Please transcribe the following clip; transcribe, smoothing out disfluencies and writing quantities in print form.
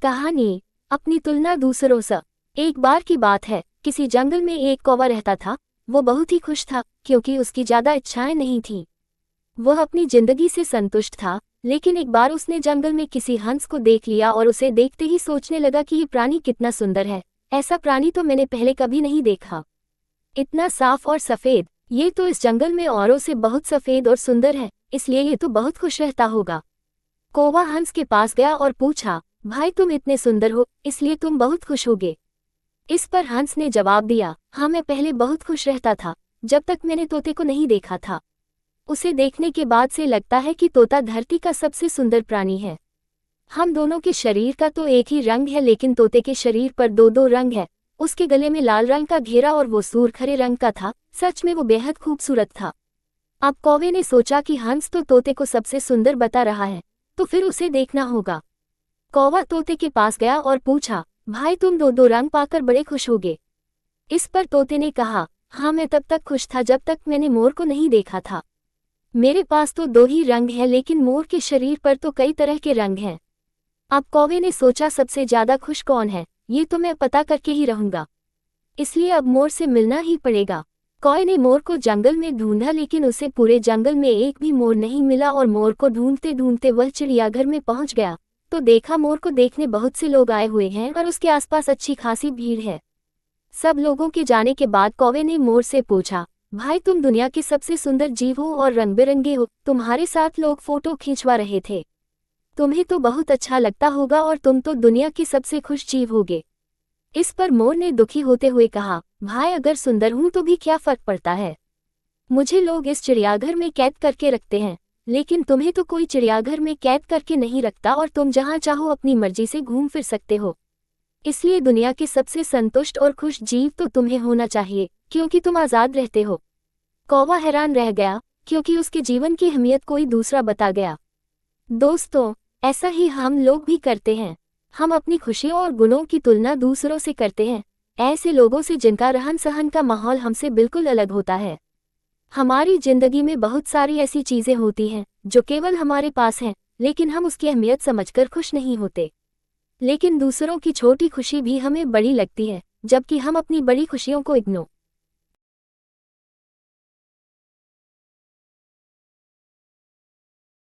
कहानी। अपनी तुलना दूसरों से। एक बार की बात है, किसी जंगल में एक कौवा रहता था। वो बहुत ही खुश था क्योंकि उसकी ज्यादा इच्छाएं नहीं थीं। वह अपनी जिंदगी से संतुष्ट था, लेकिन एक बार उसने जंगल में किसी हंस को देख लिया और उसे देखते ही सोचने लगा कि ये प्राणी कितना सुंदर है। ऐसा प्राणी तो मैंने पहले कभी नहीं देखा। इतना साफ और सफेद, ये तो इस जंगल में औरों से बहुत सफेद और सुंदर है, इसलिए ये तो बहुत खुश रहता होगा। कौवा हंस के पास गया और पूछा, भाई तुम इतने सुंदर हो, इसलिए तुम बहुत खुश होगे। इस पर हंस ने जवाब दिया, हाँ मैं पहले बहुत खुश रहता था, जब तक मैंने तोते को नहीं देखा था। उसे देखने के बाद से लगता है कि तोता धरती का सबसे सुंदर प्राणी है। हम दोनों के शरीर का तो एक ही रंग है, लेकिन तोते के शरीर पर दो दो रंग है। उसके गले में लाल रंग का घेरा और वो सूरखरे रंग का था। सच में वो बेहद खूबसूरत था। अब कौवे ने सोचा कि हंस तो तोते को सबसे सुंदर बता रहा है, तो फिर उसे देखना होगा। कौवा तोते के पास गया और पूछा, भाई तुम दो दो रंग पाकर बड़े खुश होगे। इस पर तोते ने कहा, हाँ मैं तब तक खुश था जब तक मैंने मोर को नहीं देखा था। मेरे पास तो दो ही रंग है, लेकिन मोर के शरीर पर तो कई तरह के रंग हैं। अब कौवे ने सोचा सबसे ज्यादा खुश कौन है, ये तो मैं पता करके ही रहूंगा। इसलिए अब मोर से मिलना ही पड़ेगा। कौवे ने मोर को जंगल में ढूंढा, लेकिन उसे पूरे जंगल में एक भी मोर नहीं मिला और मोर को ढूंढते ढूंढते वह चिड़ियाघर में पहुंच गया तो देखा मोर को देखने बहुत से लोग आए हुए हैं और उसके आसपास अच्छी खासी भीड़ है। सब लोगों के जाने के बाद कौवे ने मोर से पूछा, भाई तुम दुनिया के सबसे सुंदर जीव हो और रंग बिरंगे हो, तुम्हारे साथ लोग फोटो खींचवा रहे थे। तुम्हें तो बहुत अच्छा लगता होगा और तुम तो दुनिया के सबसे खुश जीव होगे। इस पर मोर ने दुखी होते हुए कहा, भाई अगर सुंदर हूं तो भी क्या फर्क पड़ता है। मुझे लोग इस चिड़ियाघर में कैद करके रखते हैं, लेकिन तुम्हें तो कोई चिड़ियाघर में कैद करके नहीं रखता और तुम जहां चाहो अपनी मर्जी से घूम फिर सकते हो। इसलिए दुनिया के सबसे संतुष्ट और खुश जीव तो तुम्हें होना चाहिए, क्योंकि तुम आज़ाद रहते हो। कौवा हैरान रह गया, क्योंकि उसके जीवन की अहमियत कोई दूसरा बता गया। दोस्तों, ऐसा ही हम लोग भी करते हैं। हम अपनी खुशियों और गुणों की तुलना दूसरों से करते हैं, ऐसे लोगों से जिनका रहन सहन का माहौल हमसे बिल्कुल अलग होता है। हमारी जिंदगी में बहुत सारी ऐसी चीजें होती हैं जो केवल हमारे पास हैं, लेकिन हम उसकी अहमियत समझकर खुश नहीं होते। लेकिन दूसरों की छोटी खुशी भी हमें बड़ी लगती है, जबकि हम अपनी बड़ी खुशियों को इग्नोर